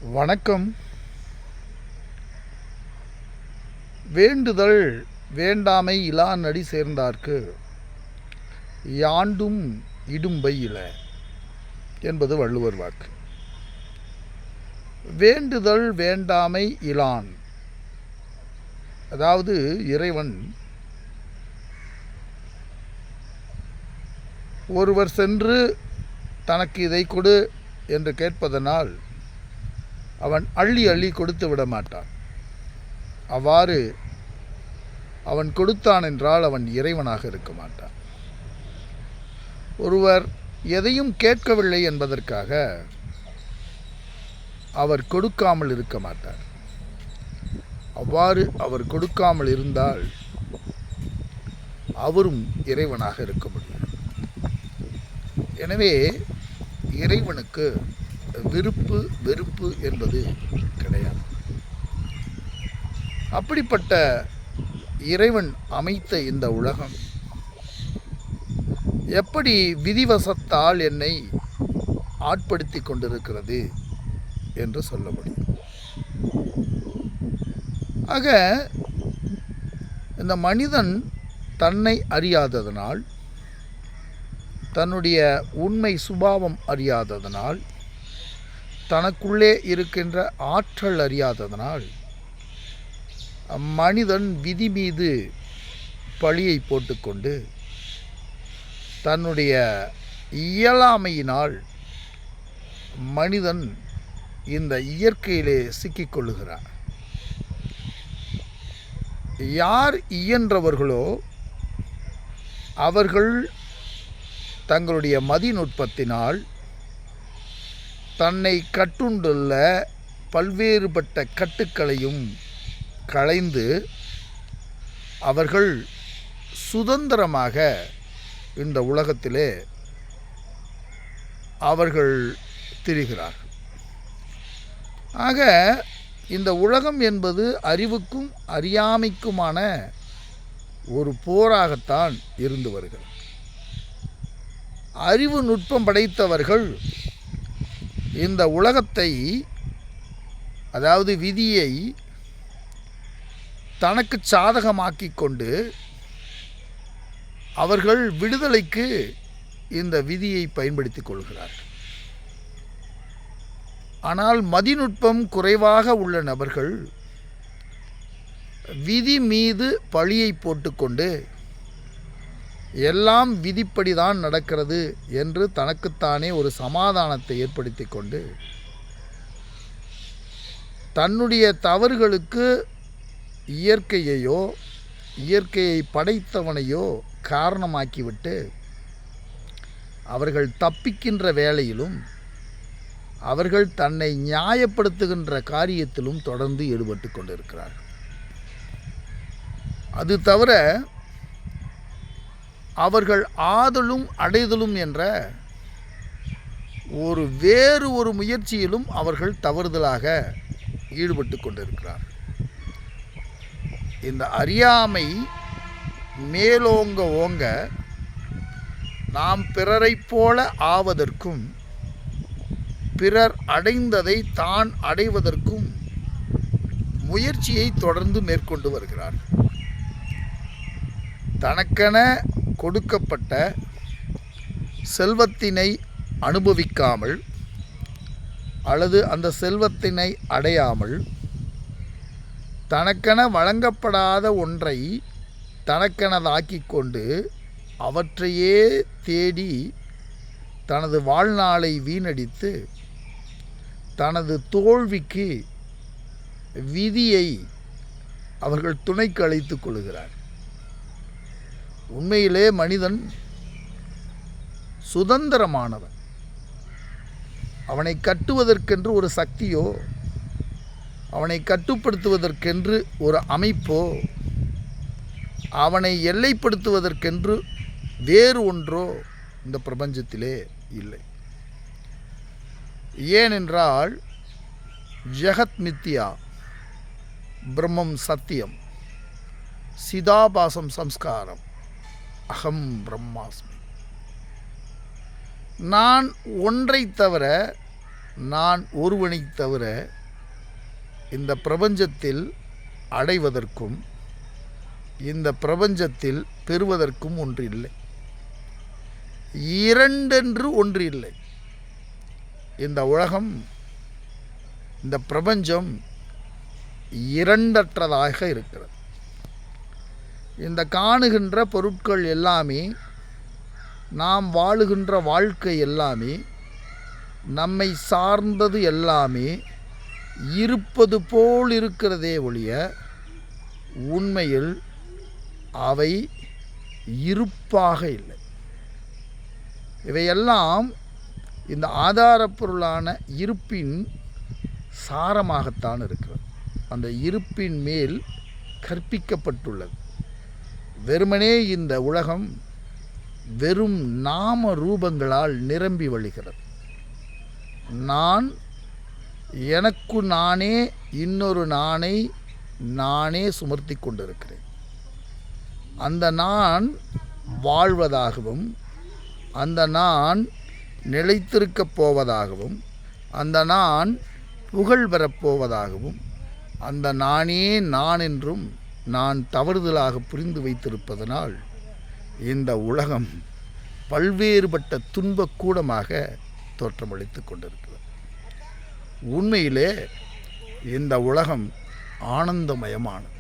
வணக்கம். வேண்டுதல் வேண்டாமை இலானடி சேர்ந்தார்க்கு யாண்டும் இடும்பை இல என்பது வள்ளுவர் வாக்கு. வேண்டுதல் வேண்டாமை இலான், அதாவது இறைவன் ஒருவர் சென்று தனக்கு இதை கொடு என்று கேட்பதனால் அவன் அள்ளி அள்ளி கொடுத்து விட மாட்டான். அவ்வாறு அவன் கொடுத்தான் என்றால் அவன் இறைவனாக இருக்க மாட்டான். ஒருவர் எதையும் கேட்கவில்லை என்பதற்காக அவர் கொடுக்காமல் இருக்க மாட்டார். அவ்வாறு அவர் கொடுக்காமல் இருந்தால் அவரும் இறைவனாக இருக்க முடியும். எனவே இறைவனுக்கு விருப்பு வெறுப்பு என்பது கிடையாது. அப்படிப்பட்ட இறைவன் அமைத்த இந்த உலகம் எப்படி விதிவசத்தால் என்னை ஆட்படுத்தி கொண்டிருக்கிறது என்று சொல்ல முடியும். ஆக இந்த மனிதன் தன்னை அறியாததனால், தன்னுடைய உண்மை சுபாவம் அறியாததனால், தனக்குள்ளே இருக்கின்ற ஆற்றல் அறியாததனால் மனிதன் விதி மீது பழியை போட்டுக்கொண்டு தன்னுடைய இயலாமையினால் மனிதன் இந்த இயற்கையிலே சிக்கிக்கொள்ளுகிறான். யார் இயன்றவர்களோ அவர்கள் தங்களுடைய மதிநுட்பத்தினால் தன்னை கட்டுண்டுள்ள பல்வேறுபட்ட கட்டுக்களையும் களைந்து அவர்கள் சுதந்திரமாக இந்த உலகத்திலே அவர்கள் திரிகிறார்கள். ஆக இந்த உலகம் என்பது அறிவுக்கும் அறியாமைக்குமான ஒரு போராகத்தான் இருந்து வருகிறது. அறிவு நுட்பம் படைத்தவர்கள் இந்த உலகத்தை, அதாவது விதியை தனக்கு சாதகமாக்கி கொண்டு அவர்கள் விடுதலைக்கு இந்த விதியை பயன்படுத்தி கொள்கிறார்கள். ஆனால் மதிநுட்பம் குறைவாக உள்ள நபர்கள் விதி மீது பழியை போட்டுக்கொண்டு எல்லாம் விதிப்படிதான் நடக்கிறது என்று தனக்குத்தானே ஒரு சமாதானத்தை ஏற்படுத்தி கொண்டு தன்னுடைய தவறுகளுக்கு இயற்கையையோ இயற்கையை படைத்தவனையோ காரணமாக்கிவிட்டு அவர்கள் தப்பிக்கின்ற வேளையிலும் அவர்கள் தன்னை நியாயப்படுத்துகின்ற காரியத்திலும் தொடர்ந்து ஈடுபட்டு கொண்டிருக்கிறார்கள். அது தவிர அவர்கள் ஆதலும் அடைதலும் என்ற வேறு ஒரு முயற்சியிலும் அவர்கள் தவறுதலாக ஈடுபட்டு கொண்டிருக்கிறார்கள். இந்த அறியாமை மேலோங்க ஓங்க நாம் பிறரைப் போல ஆவதற்கும் பிறர் அடைந்ததை தான் அடைவதற்கும் முயற்சியை தொடர்ந்து மேற்கொண்டு வருகிறார்கள். தனக்கென கொடுக்கப்பட்ட செல்வத்தினை அனுபவிக்காமல் அல்லது அந்த செல்வத்தினை அடையாமல் தனக்கென வழங்கப்படாத ஒன்றை தனக்கெனதாக்கி கொண்டு அவற்றையே தேடி தனது வாழ்நாளை வீணடித்து தனது தோல்விக்கு விதியை அவர்கள் துணைக்கு அழைத்துக் கொள்கிறார். உண்மையிலே மனிதன் சுதந்திரமானவன். அவனை கட்டுவதற்கென்று ஒரு சக்தியோ அவனை கட்டுப்படுத்துவதற்கென்று ஒரு அமைப்போ அவனை எல்லைப்படுத்துவதற்கென்று வேறு ஒன்றோ இந்த பிரபஞ்சத்திலே இல்லை. ஏனென்றால் ஜெகத் மித்யா, பிரம்மம் சத்தியம், சிதாபாசம் சம்ஸ்காரம், அகம் பிரம்மாஸ்மி. நான் ஒன்றை தவிர நான் ஒருவனைத் தவிர இந்த பிரபஞ்சத்தில் அடைவதற்கும் இந்த பிரபஞ்சத்தில் பெறுவதற்கும் ஒன்று இல்லை. இரண்டென்று ஒன்று இல்லை. இந்த உலகம், இந்த பிரபஞ்சம் இரண்டற்றதாக இருக்கிறது. இந்த காணுகின்ற பொருட்கள் எல்லாமே, நாம் வாழுகின்ற வாழ்க்கை எல்லாமே, நம்மை சார்ந்தது எல்லாமே இருப்பது போல் இருக்கிறதே ஒழிய உண்மையில் அவை இருப்பாக இல்லை. இவையெல்லாம் இந்த ஆதாரப்பொருளான இருப்பின் சாரமாகத்தான் இருக்கிறது. அந்த இருப்பின் மேல் கற்பிக்கப்பட்டுள்ளது. வெறுமனே இந்த உலகம் வெறும் நாம ரூபங்களால் நிரம்பி வழிகிறது. நான், எனக்கு நானே இன்னொரு நானை நானே சுமர்த்தி கொண்டிருக்கிறேன். அந்த நான் வாழ்வதாகவும், அந்த நான் நிலைத்திருக்கப் போவதாகவும், அந்த நான் புகழ் பெறப்போவதாகவும், அந்த நானே நான் என்றும் நான் தவறுதலாக புரிந்து வைத்திருப்பதனால் இந்த உலகம் பல்வேறுபட்ட துன்பக்கூடமாக தோற்றமளித்து கொண்டிருக்கிறது. உண்மையிலே இந்த உலகம் ஆனந்தமயமானது.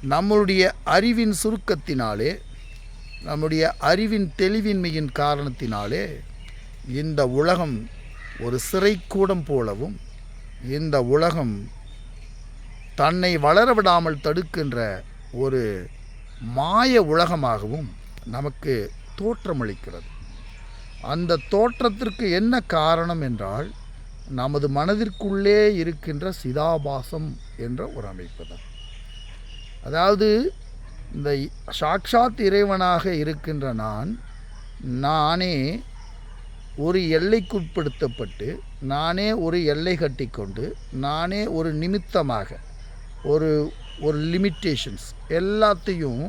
நம்முடைய அறிவின் சுருக்கத்தினாலே, நம்முடைய அறிவின் தெளிவின்மையின் காரணத்தினாலே இந்த உலகம் ஒரு சிறைக்கூடம் போலவும், இந்த உலகம் தன்னை வளரவிடாமல் தடுக்கின்ற ஒரு மாய உலகமாகவும் நமக்கு தோற்றமளிக்கிறது. அந்த தோற்றத்திற்கு என்ன காரணம் என்றால், நமது மனதிற்குள்ளே இருக்கின்ற சிதாபாசம் என்ற ஒரு அமைப்பு தான். அதாவது இந்த சாக்ஷாத் இறைவனாக இருக்கின்ற நானே ஒரு எல்லைக்குட்படுத்தப்பட்டு, நானே ஒரு எல்லை கட்டிக்கொண்டு, நானே ஒரு நிமித்தமாக, ஒரு லிமிட்டேஷன்ஸ் எல்லாத்தையும்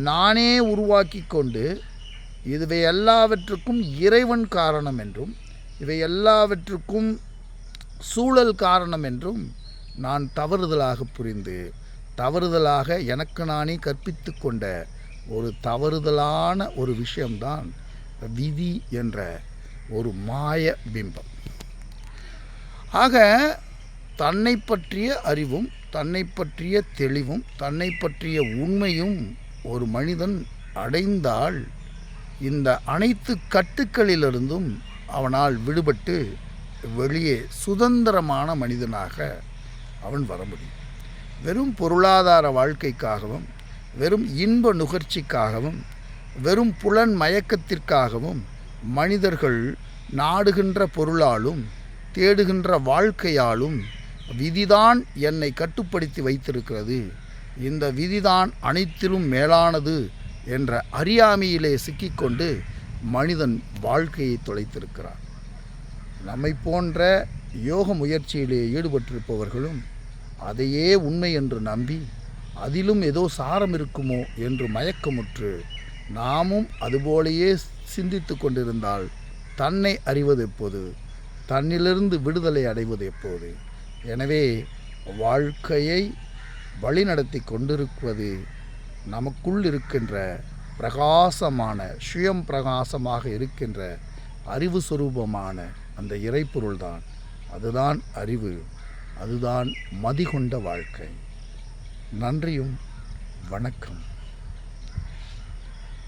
நானே உருவாக்கி கொண்டு, இவை எல்லாவற்றுக்கும் இறைவன் காரணம் என்றும், இவை எல்லாவற்றுக்கும் சூழல் காரணம் என்றும் நான் தவறுதலாக புரிந்து, தவறுதலாக எனக்கு நானே கற்பித்து கொண்ட ஒரு தவறுதலான ஒரு விஷயம்தான் விதி என்ற ஒரு மாய பிம்பம். ஆக தன்னை பற்றிய அறிவும், தன்னை பற்றிய தெளிவும், தன்னை பற்றிய உண்மையும் ஒரு மனிதன் அடைந்தால் இந்த அனைத்து கட்டுக்களிலிருந்தும் அவனால் விடுபட்டு வெளியே சுதந்திரமான மனிதனாக அவன் வர முடியும். வெறும் பொருளாதார வாழ்க்கைக்காகவும், வெறும் இன்ப நுகர்ச்சிக்காகவும், வெறும் புலன் மயக்கத்திற்காகவும் மனிதர்கள் நாடுகின்ற பொருளாலும் தேடுகின்ற வாழ்க்கையாலும் விதிதான் என்னை கட்டுப்படுத்தி வைத்திருக்கிறது, இந்த விதிதான் அனைத்திலும் மேலானது என்ற அறியாமையிலே சிக்கிக்கொண்டு மனிதன் வாழ்க்கையை தொலைத்திருக்கிறான். நம்மை போன்ற யோக முயற்சியிலே ஈடுபட்டிருப்பவர்களும் அதையே உண்மை என்று நம்பி, அதிலும் ஏதோ சாரம் இருக்குமோ என்று மயக்கமுற்று நாமும் அதுபோலேயே சிந்தித்து கொண்டிருந்தால் தன்னை அறிவது எப்போது? தன்னிலிருந்து விடுதலை அடைவது எப்போது? எனவே வாழ்க்கையை வழிநடத்தி கொண்டிருப்பது நமக்குள் இருக்கின்ற பிரகாசமான, சுயம் பிரகாசமாக இருக்கின்ற அறிவு சுரூபமான அந்த இறைப்பொருள்தான். அதுதான் அறிவு, அதுதான் மதிகொண்ட வாழ்க்கை. நன்றியும் வணக்கம்.